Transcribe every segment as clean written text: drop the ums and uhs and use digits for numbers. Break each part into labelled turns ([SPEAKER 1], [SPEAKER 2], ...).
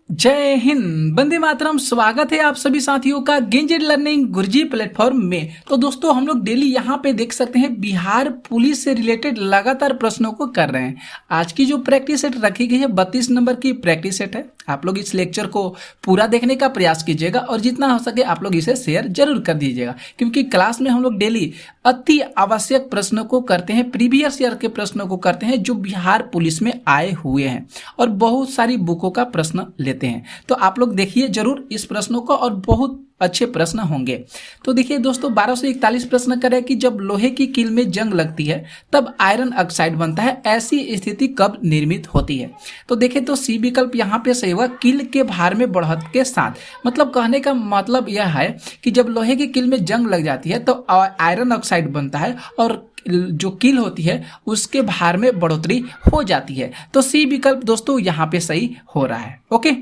[SPEAKER 1] जय हिंद, वंदे मातरम। स्वागत है आप सभी साथियों का गेंजेड लर्निंग गुरुजी प्लेटफॉर्म में। तो दोस्तों, हम लोग डेली यहाँ पे देख सकते हैं बिहार पुलिस से रिलेटेड लगातार प्रश्नों को कर रहे हैं। आज की जो प्रैक्टिस सेट रखी गई है 32 नंबर की प्रैक्टिस सेट है। आप लोग इस लेक्चर को पूरा देखने का प्रयास कीजिएगा और जितना हो सके आप लोग इसे शेयर जरूर कर दीजिएगा, क्योंकि क्लास में हम लोग डेली अति आवश्यक प्रश्नों को करते हैं, प्रीवियस ईयर के प्रश्नों को करते हैं जो बिहार पुलिस में आए हुए हैं और बहुत सारी बुकों का प्रश्न लेते हैं। तो आप लोग देखिए जरूर इस प्रश्नों को और बहुत अच्छे प्रश्न होंगे। तो देखिए दोस्तों, 1241 प्रश्न करें कि जब लोहे की कील में जंग लगती है तब आयरन ऑक्साइड बनता है, ऐसी स्थिति कब निर्मित होती है? तो देखिए तो सी विकल्प यहाँ पे सही होगा, कील के भार में बढ़त के साथ। मतलब कहने का मतलब यह है कि जब लोहे की कील में जंग लग जाती है तो आयरन ऑक्साइड बनता है और जो कील होती है उसके भार में बढ़ोतरी हो जाती है। तो सी विकल्प दोस्तों यहाँ पे सही हो रहा है। ओके,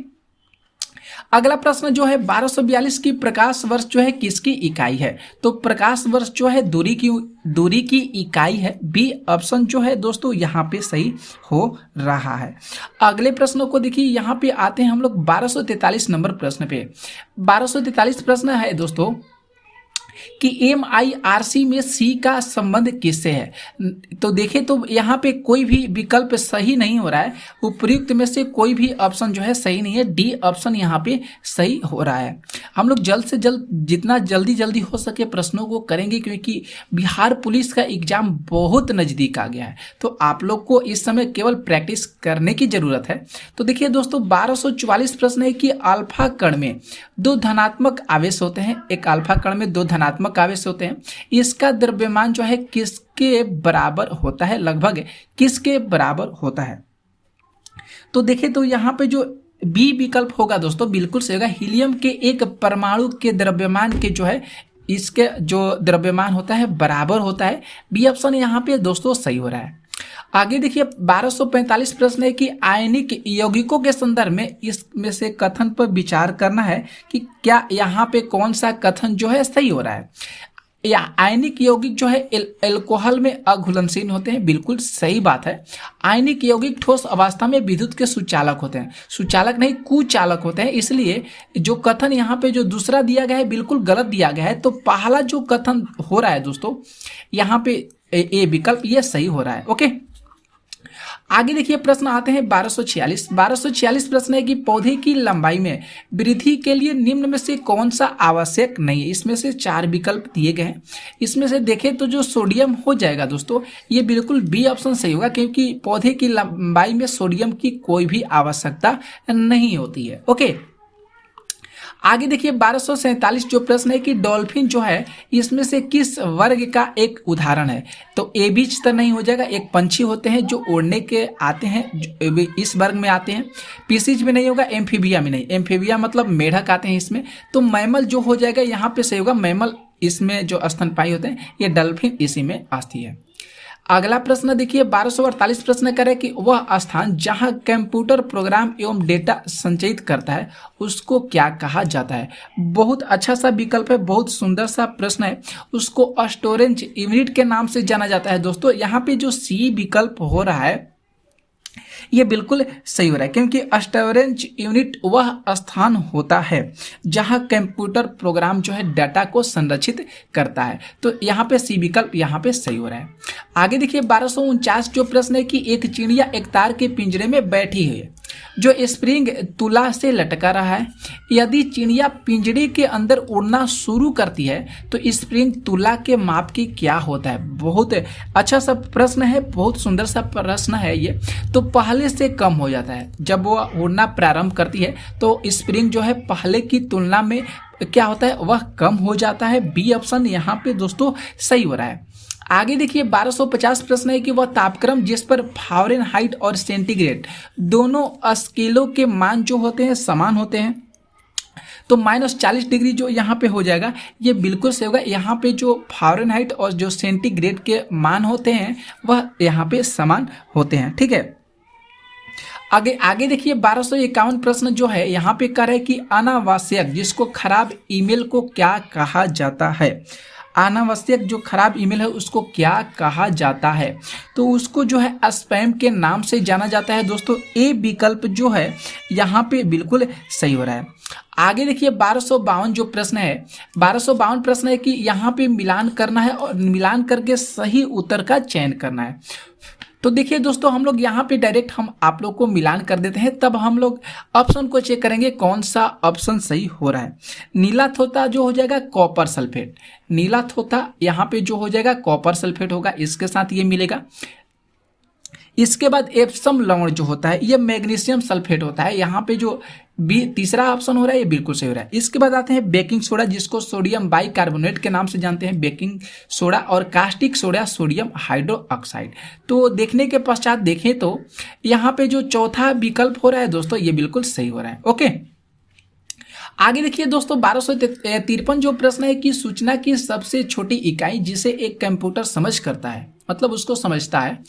[SPEAKER 1] अगला प्रश्न जो है 1242 की प्रकाश वर्ष जो है किसकी इकाई है? तो प्रकाश वर्ष जो है दूरी की इकाई है। बी ऑप्शन जो है दोस्तों यहाँ पे सही हो रहा है। अगले प्रश्नों को देखिए, यहाँ पे आते हैं हम लोग 1243 नंबर प्रश्न पे। 1243 प्रश्न है दोस्तों कि MIRC में C का संबंध किससे है? तो देखें तो यहाँ पे कोई भी विकल्प सही नहीं हो रहा है। उपयुक्त में से कोई भी ऑप्शन जो है सही नहीं है। डी ऑप्शन यहाँ पे सही हो रहा है। हम लोग जल्द से जल्द जितना जल्दी हो सके प्रश्नों को करेंगे, क्योंकि बिहार पुलिस का एग्जाम बहुत नज़दीक आ गया है। तो आप लोग को इस समय केवल प्रैक्टिस करने की जरूरत है। तो देखिए दोस्तों, 1244 प्रश्न है कि अल्फा कण में दो धनात्मक आवेश होते हैं। एक अल्फा कण में दो धनात्मक आवेश होते हैं। इसका द्रव्यमान जो है किसके बराबर होता है? लगभग किसके बराबर होता है? तो देखिए तो यहाँ पे जो बी विकल्प होगा दोस्तों बिल्कुल सही होगा। हीलियम के एक परमाणु के द्रव्यमान के जो है इसके जो द्रव्यमान होता है बराबर होता है। बी ऑप्शन यहाँ पे दोस्तों सही हो रहा है। आगे देखिए 1245 प्रश्न है कि आयनिक यौगिकों के संदर्भ में इसमें से कथन पर विचार करना है कि क्या यहाँ पे कौन सा कथन जो है सही हो रहा है। या आयनिक यौगिक जो है एल्कोहल में अघुलनशील होते हैं, बिल्कुल सही बात है। आयनिक यौगिक ठोस अवस्था में विद्युत के सुचालक होते हैं, सुचालक नहीं कुचालक होते हैं। इसलिए जो कथन यहाँ पे जो दूसरा दिया गया है बिल्कुल गलत दिया गया है। तो पहला जो कथन हो रहा है दोस्तों यहाँ पे ए विकल्प ये सही हो रहा है। ओके, आगे देखिए प्रश्न आते हैं 1246 प्रश्न है कि पौधे की लंबाई में वृद्धि के लिए निम्न में से कौन सा आवश्यक नहीं है? इसमें से 4 विकल्प दिए गए हैं। इसमें से देखें तो जो सोडियम हो जाएगा दोस्तों, ये बिल्कुल बी ऑप्शन सही होगा, क्योंकि पौधे की लंबाई में सोडियम की कोई भी आवश्यकता नहीं होती है। ओके, आगे देखिए 1247 जो प्रश्न है कि डॉल्फिन जो है इसमें से किस वर्ग का एक उदाहरण है? तो ए बीच तो नहीं हो जाएगा। एक पंछी होते हैं जो उड़ने के आते हैं, इस वर्ग में आते हैं। पीसीज में नहीं होगा, एम्फीबिया में नहीं। एम्फीबिया मतलब मेढक आते हैं इसमें। तो मैमल जो हो जाएगा यहाँ पे सही होगा। मैमल इसमें जो स्तनपायी होते हैं, ये डॉल्फिन इसी में आती है। अगला प्रश्न देखिए 1248 प्रश्न करें कि वह स्थान जहां कंप्यूटर प्रोग्राम एवं डेटा संचयित करता है उसको क्या कहा जाता है? बहुत अच्छा सा विकल्प है, बहुत सुंदर सा प्रश्न है। उसको स्टोरेज यूनिट के नाम से जाना जाता है। दोस्तों यहाँ पे जो सी विकल्प हो रहा है ये बिल्कुल सही हो रहा है, क्योंकि स्टोरेज यूनिट वह स्थान होता है जहां कंप्यूटर प्रोग्राम जो है डाटा को संरक्षित करता है। तो यहाँ पे सी विकल्प यहाँ पे सही हो रहा है। आगे देखिए 1249 जो प्रश्न है कि एक चिड़िया एक तार के पिंजरे में बैठी हुई है जो स्प्रिंग तुला से लटका रहा है। यदि चिड़िया पिंजरे के अंदर उड़ना शुरू करती है तो स्प्रिंग तुला के माप की क्या होता है? बहुत अच्छा सा प्रश्न है, बहुत सुंदर सा प्रश्न है ये। तो पहले से कम हो जाता है। जब वो उड़ना प्रारंभ करती है तो स्प्रिंग जो है पहले की तुलना में क्या होता है, वह कम हो जाता है। बी ऑप्शन यहाँ पे दोस्तों सही हो रहा है। आगे देखिए 1250 प्रश्न है कि वह तापक्रम जिस पर फ़ारेनहाइट और सेंटीग्रेड दोनों स्केलों के मान जो होते हैं समान होते हैं। तो -40 डिग्री जो यहाँ पे हो जाएगा ये बिल्कुल सही होगा। यहाँ पे जो फ़ारेनहाइट और जो सेंटीग्रेड के मान होते हैं वह यहाँ पे समान होते हैं। ठीक है, आगे देखिए 1251 प्रश्न जो है यहाँ पे कह रहा है कि अनावश्यक जिसको खराब ईमेल को क्या कहा जाता है? अनावश्यक जो खराब ईमेल है उसको क्या कहा जाता है? तो उसको जो है स्पैम के नाम से जाना जाता है दोस्तों। ए विकल्प जो है यहाँ पे बिल्कुल सही हो रहा है। आगे देखिए 1252 जो प्रश्न है, 1252 प्रश्न है कि यहाँ पे मिलान करना है और मिलान करके सही उत्तर का चयन करना है। तो देखिए दोस्तों, हम लोग यहाँ पे डायरेक्ट हम आप लोग को मिलान कर देते हैं, तब हम लोग ऑप्शन को चेक करेंगे कौन सा ऑप्शन सही हो रहा है। नीला थोथा जो हो जाएगा कॉपर सल्फेट, नीला थोथा यहाँ पे जो हो जाएगा कॉपर सल्फेट होगा, इसके साथ ये मिलेगा। इसके बाद एप्सम लवण जो होता है ये मैग्नीशियम सल्फेट होता है, यहाँ पे जो बी तीसरा ऑप्शन हो रहा है ये बिल्कुल सही हो रहा है। इसके बाद आते हैं बेकिंग सोडा, जिसको सोडियम बाइकार्बोनेट के नाम से जानते हैं, बेकिंग सोडा, और कास्टिक सोडा सोडियम हाइड्रोक्साइड। तो देखने के पश्चात देखें तो यहाँ पे जो चौथा विकल्प हो रहा है दोस्तों ये बिल्कुल सही हो रहा है। ओके, आगे देखिए दोस्तों 1253 जो प्रश्न है कि सूचना की सबसे छोटी इकाई जिसे एक कंप्यूटर समझ करता है, मतलब उसको समझता है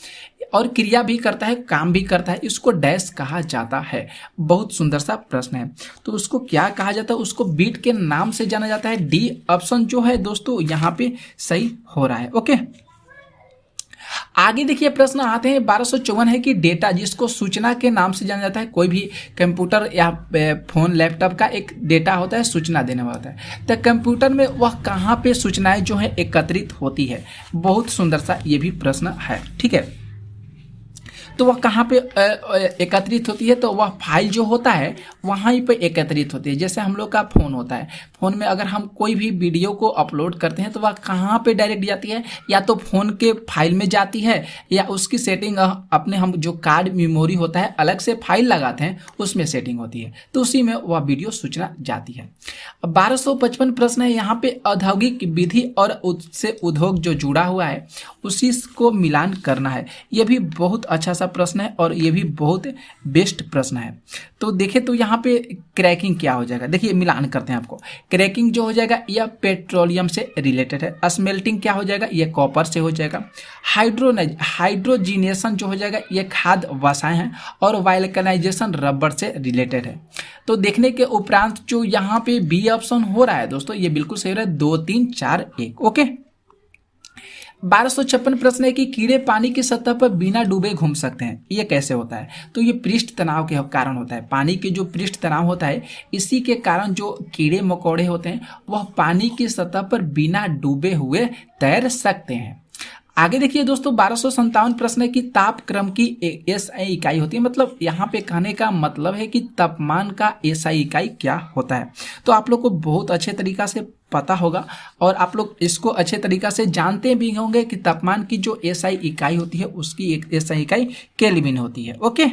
[SPEAKER 1] और क्रिया भी करता है, काम भी करता है, इसको डैश कहा जाता है। बहुत सुंदर सा प्रश्न है। तो उसको क्या कहा जाता है? उसको बीट के नाम से जाना जाता है। डी ऑप्शन जो है दोस्तों यहाँ पे सही हो रहा है। ओके, आगे देखिए प्रश्न आते हैं 1254 है कि डेटा जिसको सूचना के नाम से जाना जाता है, कोई भी कंप्यूटर या फोन लैपटॉप का एक डेटा होता है, सूचना देने वाला होता है, तो कंप्यूटर में वह कहाँ पे सूचनाएं जो है एकत्रित होती है। बहुत सुंदर सा ये भी प्रश्न है। ठीक है, तो वह कहाँ पे एकत्रित होती है? तो वह फाइल जो होता है वहाँ पे एकत्रित होती है। जैसे हम लोग का फ़ोन होता है, फ़ोन में अगर हम कोई भी वीडियो को अपलोड करते हैं तो वह कहाँ पे डायरेक्ट जाती है? या तो फ़ोन के फाइल में जाती है, या उसकी सेटिंग अपने हम जो कार्ड मेमोरी होता है अलग से फाइल लगाते हैं उसमें सेटिंग होती है, तो उसी में वह वीडियो सूचना जाती है। 1255 प्रश्न है, यहाँ पे औद्योगिक विधि और उससे उद्योग जो जुड़ा हुआ है उसी को मिलान करना है। यह भी बहुत अच्छा सा प्रश्न है और ये भी बहुत बेस्ट प्रश्न है। तो देखें तो यहाँ पे क्रैकिंग क्या हो जाएगा, देखिए मिलान करते हैं आपको। क्रैकिंग जो हो जाएगा यह पेट्रोलियम से रिलेटेड है। स्मेल्टिंग क्या हो जाएगा? यह कॉपर से हो जाएगा। हाइड्रोजिनेशन जो हो जाएगा ये खाद्य वसाएं हैं, और वाल्कनाइजेशन रबर से रिलेटेड है। तो देखने के उपरांत जो यहाँ पे बी ऑप्शन हो रहा है दोस्तों ये बिल्कुल सही हो रहा है। 2 3 4 1। ओके, 1256 प्रश्न है कि कीड़े पानी की सतह पर बिना डूबे घूम सकते हैं, ये कैसे होता है? तो ये पृष्ठ तनाव के कारण होता है। पानी के जो पृष्ठ तनाव होता है इसी के कारण जो कीड़े मकोड़े होते हैं वह पानी की सतह पर बिना डूबे हुए तैर सकते हैं। आगे देखिए दोस्तों 1257 प्रश्न है कि तापक्रम की एसआई इकाई होती है, मतलब यहाँ पे कहने का मतलब है कि तापमान का एसआई इकाई क्या होता है। तो आप लोग को बहुत अच्छे तरीका से पता होगा और आप लोग इसको अच्छे तरीका से जानते भी होंगे कि तापमान की जो एसआई इकाई होती है उसकी एक एसआई इकाई केल्विन होती है। ओके,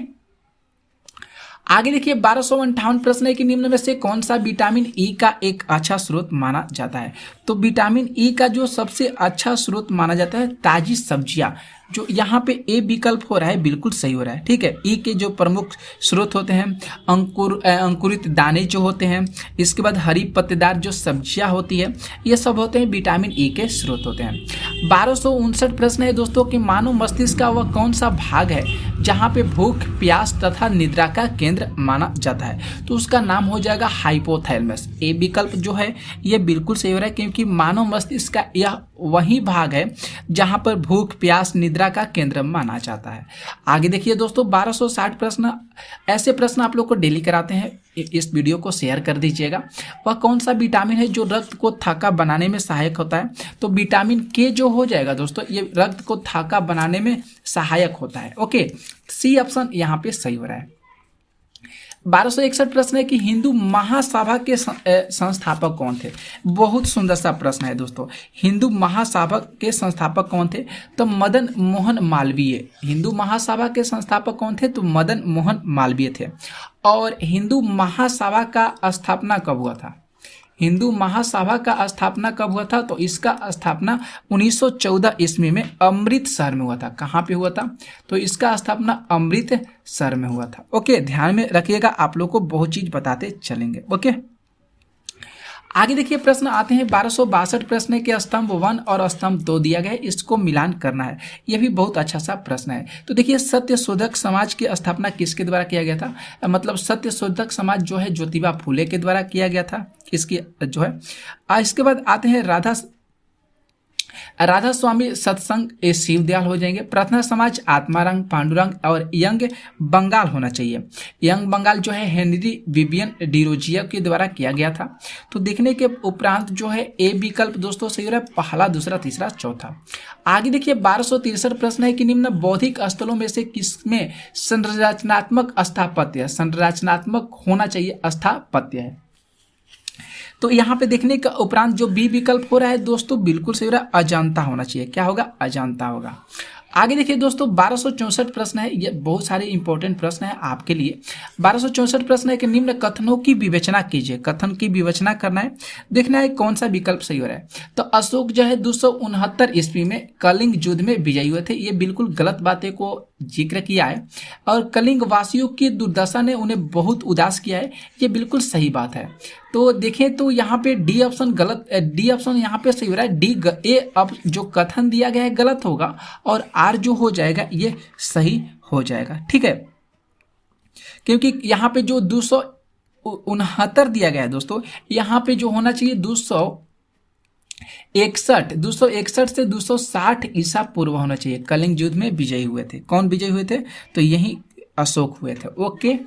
[SPEAKER 1] आगे देखिए 1258 प्रश्न है कि निम्न में से कौन सा विटामिन ई का एक अच्छा स्रोत माना जाता है? तो विटामिन ई का जो सबसे अच्छा स्रोत माना जाता है ताजी सब्जियां, जो यहाँ पे ए विकल्प हो रहा है बिल्कुल सही हो रहा है। ठीक है, ई के जो प्रमुख स्रोत होते हैं अंकुरित दाने जो होते हैं, इसके बाद हरी पत्तेदार जो सब्जियां होती है, ये सब होते हैं विटामिन ई के स्रोत होते हैं। 1259 प्रश्न है दोस्तों कि मानव मस्तिष्क का वह कौन सा भाग है जहाँ पे भूख, प्यास तथा निद्रा का केंद्र माना जाता है? तो उसका नाम हो जाएगा हाइपोथैलेमस। ए विकल्प जो है ये बिल्कुल सही हो रहा है, क्योंकि मानव मस्तिष्क का यह वही भाग है जहाँ पर भूख, प्यास, निद्रा का केंद्र माना जाता है। आगे देखिए दोस्तों 1260 प्रश्न, ऐसे प्रश्न आप लोग को डेली कराते हैं, इस वीडियो को शेयर कर दीजिएगा। वह कौन सा विटामिन है जो रक्त को थाका बनाने में सहायक होता है? तो विटामिन के जो हो जाएगा दोस्तों ये रक्त को थाका बनाने में सहायक होता है। ओके, सी ऑप्शन यहाँ पे सही हो रहा है। 1261 प्रश्न है कि हिंदू महासभा के संस्थापक कौन थे? बहुत सुंदर सा प्रश्न है दोस्तों। हिंदू महासभा के संस्थापक कौन थे? तो मदन मोहन मालवीय। हिंदू महासभा के संस्थापक कौन थे? तो मदन मोहन मालवीय थे। और हिंदू महासभा का स्थापना कब हुआ था? हिंदू महासभा का स्थापना कब हुआ था? तो इसका स्थापना 1914 ईस्वी में अमृतसर में हुआ था। कहाँ पे हुआ था? तो इसका स्थापना अमृतसर में हुआ था। ओके, ध्यान में रखिएगा, आप लोग को बहुत चीज बताते चलेंगे। ओके, आगे देखिए प्रश्न आते हैं 1262 प्रश्न है कि स्तंभ 1 और स्तंभ 2 दिया गया है, इसको मिलान करना है। यह भी बहुत अच्छा सा प्रश्न है। तो देखिए सत्य शोधक समाज की स्थापना किसके द्वारा किया गया था? मतलब सत्य शोधक समाज जो है ज्योतिबा फूले के द्वारा किया गया था, इसकी जो है। इसके बाद आते हैं राधा स्वामी सत्संग ए शिव दयाल हो जाएंगे। प्रार्थना समाज आत्मारंग पांडुरंग और यंग बंगाल होना चाहिए। यंग बंगाल जो है हेनरी विवियन डिरोजिया के द्वारा किया गया था। तो देखने के उपरांत जो है ए विकल्प दोस्तों सही हो रहा है, पहला दूसरा तीसरा चौथा। आगे देखिए 1263 प्रश्न है कि निम्न बौद्धिक स्थलों में से किसमें संरचनात्मक स्थापत्य, संरचनात्मक होना चाहिए स्थापत्य है। तो यहाँ पे देखने का उपरांत जो बी विकल्प हो रहा है दोस्तों बिल्कुल सही हो रहा है, अजानता होना चाहिए। क्या होगा? अजानता होगा। आगे देखिए दोस्तों 1264 प्रश्न है, ये बहुत सारे इंपॉर्टेंट प्रश्न है आपके लिए। 1264 प्रश्न है कि निम्न कथनों की विवेचना कीजिए। कथन की विवेचना करना है, देखना है कौन सा विकल्प सही हो रहा है। तो अशोक जो है 269 ईस्वी में कलिंग युद्ध में विजयी हुए थे, ये बिल्कुल गलत बातें को जिक्र किया है। और कलिंग वासियों की दुर्दशा ने उन्हें बहुत उदास किया है, ये बिल्कुल सही बात है। तो देखें तो यहाँ पे डी ऑप्शन गलत, डी ऑप्शन यहाँ पे सही हो रहा है। ए अब जो कथन दिया गया है गलत होगा और आर जो हो जाएगा ये सही हो जाएगा, ठीक है। क्योंकि यहाँ पे जो 269 दिया गया है दोस्तों, यहाँ पे जो होना चाहिए 261 से 260 ईसा पूर्व होना चाहिए। कलिंग युद्ध में विजयी हुए थे। कौन विजयी हुए थे? तो यही अशोक हुए थे। ओके,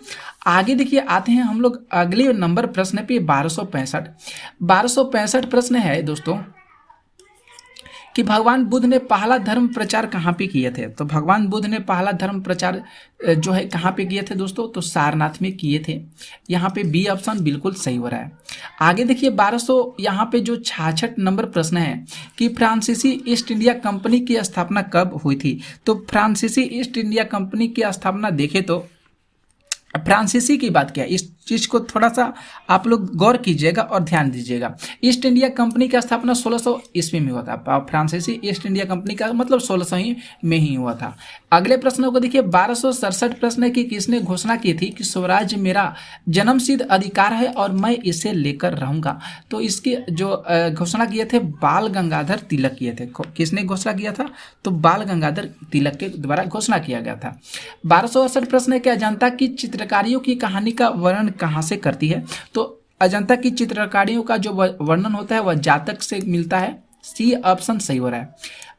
[SPEAKER 1] आगे देखिए आते हैं हम लोग अगले नंबर प्रश्न पे 1265 प्रश्न है दोस्तों कि भगवान बुद्ध ने पहला धर्म प्रचार कहाँ पे किए थे। तो भगवान बुद्ध ने पहला धर्म प्रचार जो है कहाँ पे किए थे दोस्तों? तो सारनाथ में किए थे। यहाँ पे बी ऑप्शन बिल्कुल सही हो रहा है। आगे देखिए 1200 यहाँ पे जो 66 नंबर प्रश्न है कि फ्रांसीसी ईस्ट इंडिया कंपनी की स्थापना कब हुई थी। तो फ्रांसीसी ईस्ट इंडिया कंपनी की स्थापना देखे तो फ्रांसीसी की बात किया, इस चीज को थोड़ा सा आप लोग गौर कीजिएगा और ध्यान दीजिएगा। ईस्ट इंडिया कंपनी की स्थापना 1600 ईस्वी में हुआ था। फ्रांसीसी ईस्ट इंडिया कंपनी का मतलब 1600 ही में ही हुआ था। अगले प्रश्नों को देखिए 1267 प्रश्न है कि किसने घोषणा की थी कि स्वराज मेरा जन्मसिद्ध अधिकार है और मैं इसे लेकर रहूंगा। तो इसकी जो घोषणा किए थे बाल गंगाधर तिलक किए थे। किसने घोषणा किया था? तो बाल गंगाधर तिलक के द्वारा घोषणा किया गया था। 1268 प्रश्न है कि अजंता की चित्रकारियों की कहानी का वर्णन कहाँ से करती है। तो अजंता की चित्रकारियों का जो वर्णन होता है वह जातक से मिलता है। सी ऑप्शन सही हो रहा है।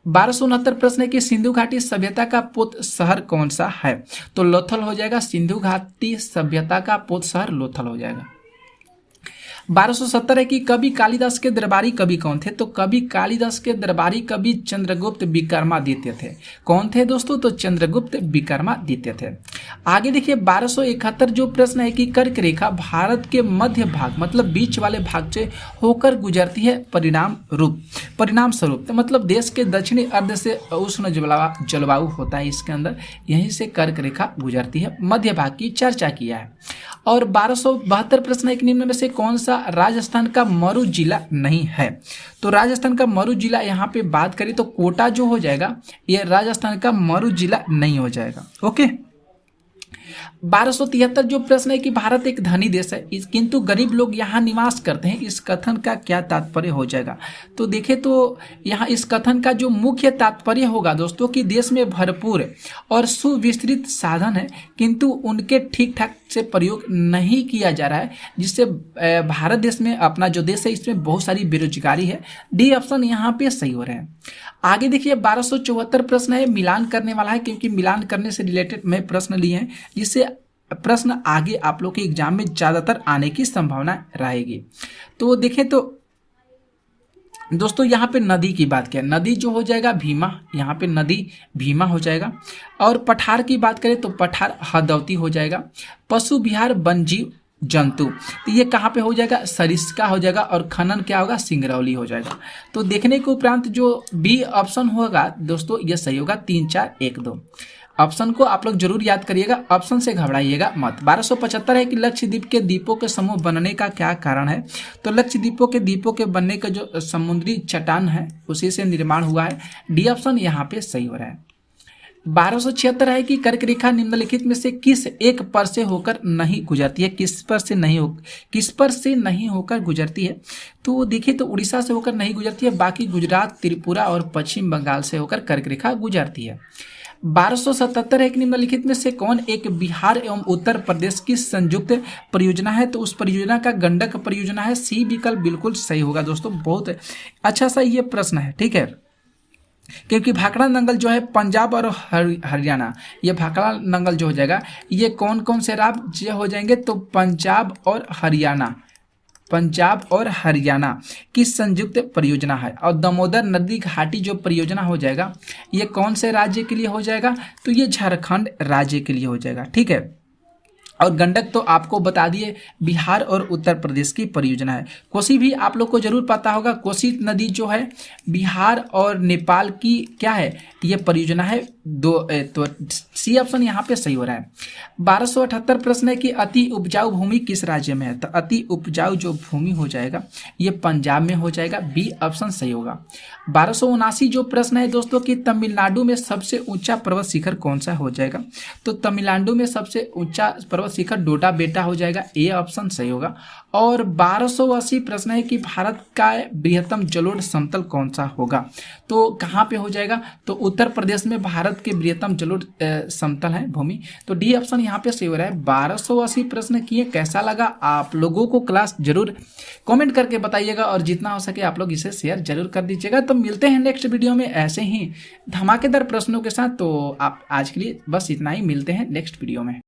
[SPEAKER 1] 1269 प्रश्न है कि सिंधु घाटी सभ्यता का पोत शहर कौन सा है। तो लोथल हो जाएगा। सिंधु घाटी सभ्यता का पोत शहर लोथल हो जाएगा। 1270 है कि कवि कालिदास के दरबारी कवि कौन थे। तो कवि कालिदास के दरबारी कवि चंद्रगुप्त विक्रमादित्य थे। कौन थे दोस्तों? तो चंद्रगुप्त विक्रमादित्य थे। आगे देखिए 1271 जो प्रश्न है कि कर्क रेखा भारत के मध्य भाग मतलब बीच वाले भाग से होकर गुजरती है परिणाम स्वरूप। तो मतलब देश के दक्षिणी अर्ध से उष्ण जलवायु होता है, इसके अंदर यहीं से कर्क रेखा गुजरती है। मध्य भाग की चर्चा किया है। और 1272 प्रश्न एक निम्न में से कौन सा राजस्थान का मरु जिला नहीं है। तो राजस्थान का मरु जिला यहाँ पे बात करें तो कोटा जो हो जाएगा ये राजस्थान का मरु जिला नहीं हो जाएगा। ओके, 1273 जो प्रश्न है कि भारत एक धनी देश है किंतु गरीब लोग यहाँ निवास करते हैं, इस कथन का क्या तात्पर्य हो जाएगा। तो देखें तो यहाँ इस कथन का जो मुख्य तात्पर्य होगा दोस्तों कि देश में भरपूर और सुविस्तृत साधन है किंतु उनके ठीक ठाक से प्रयोग नहीं किया जा रहा है, जिससे भारत देश में अपना जो देश है इसमें बहुत सारी बेरोजगारी है। डी ऑप्शन यहाँ पे सही हो रहे हैं। आगे देखिए 1274 प्रश्न है, मिलान करने वाला है क्योंकि मिलान करने से रिलेटेड मैं प्रश्न लिए हैं जिससे प्रश्न आगे आप लोग के एग्जाम में ज़्यादातर आने की संभावना रहेगी। तो देखें तो दोस्तों यहाँ पे नदी की बात करें, नदी जो हो जाएगा भीमा, यहाँ पे नदी भीमा हो जाएगा। और पठार की बात करें तो पठार हदौती हो जाएगा। पशु विहार वन्यजीव जंतु तो ये कहाँ पे हो जाएगा? सरिस्का हो जाएगा। और खनन क्या होगा? सिंगरौली हो जाएगा। तो देखने के उपरांत जो बी ऑप्शन होगा दोस्तों ये सही होगा। 3 4 1 2 ऑप्शन को आप लोग जरूर याद करिएगा, ऑप्शन से घबराइएगा मत। 1275 है कि लक्षद्वीप के द्वीपों के समूह बनने का क्या कारण है। तो लक्षद्वीपों के द्वीपों के बनने का जो समुद्री चट्टान है उसी से निर्माण हुआ है। डी ऑप्शन यहाँ पे सही हो रहा है। 1276 है कि कर्क रेखा निम्नलिखित में से किस एक पर से होकर नहीं गुजरती है। किस पर से नहीं होकर गुजरती है। तो देखिए तो उड़ीसा से होकर नहीं गुजरती है, बाकी गुजरात, त्रिपुरा और पश्चिम बंगाल से होकर कर्क रेखा गुजरती है। 1277 है कि निम्नलिखित में से कौन एक बिहार एवं उत्तर प्रदेश की संयुक्त परियोजना है। तो उस परियोजना का गंडक परियोजना है। सी विकल्प बिल्कुल सही होगा दोस्तों। बहुत अच्छा सा ये प्रश्न है, ठीक है। क्योंकि भाखड़ा नंगल जो है पंजाब और हरियाणा, ये भाखड़ा नंगल जो हो जाएगा ये कौन कौन से राज्य हो जाएंगे, तो पंजाब और हरियाणा, पंजाब और हरियाणा की संयुक्त परियोजना है। और दामोदर नदी घाटी जो परियोजना हो जाएगा ये कौन से राज्य के लिए हो जाएगा, तो ये झारखंड राज्य के लिए हो जाएगा। ठीक है। और गंडक तो आपको बता दिए बिहार और उत्तर प्रदेश की परियोजना है। कोसी भी आप लोग को जरूर पता होगा, कोसी नदी जो है बिहार और नेपाल की क्या है, ये परियोजना है। तो सी ऑप्शन यहाँ पे सही हो रहा है। 1278 प्रश्न है कि अति उपजाऊ भूमि किस राज्य में है, तो अति उपजाऊ जो भूमि हो जाएगा ये पंजाब में हो जाएगा, बी ऑप्शन सही होगा। 1279 जो प्रश्न है दोस्तों कि तमिलनाडु में सबसे ऊंचा पर्वत शिखर कौन सा हो जाएगा, तो तमिलनाडु में सबसे ऊंचा पर्वत शिखर डोडा बेटा हो जाएगा, ए ऑप्शन सही होगा। और 1280 प्रश्न है कि भारत का बृहत्तम जलोढ़ समतल कौन सा होगा, तो कहाँ पे हो जाएगा, तो उत्तर प्रदेश में भारत के बृहत्तम जलोढ़ समतल है भूमि, तो डी ऑप्शन यहाँ पे सही हो रहा है। 1280 प्रश्न किए, कैसा लगा आप लोगों को क्लास जरूर कमेंट करके बताइएगा, और जितना हो सके आप लोग इसे शेयर जरूर कर दीजिएगा। तो मिलते हैं नेक्स्ट वीडियो में ऐसे ही धमाकेदार प्रश्नों के साथ। तो आप आज के लिए बस इतना ही, मिलते हैं नेक्स्ट वीडियो में।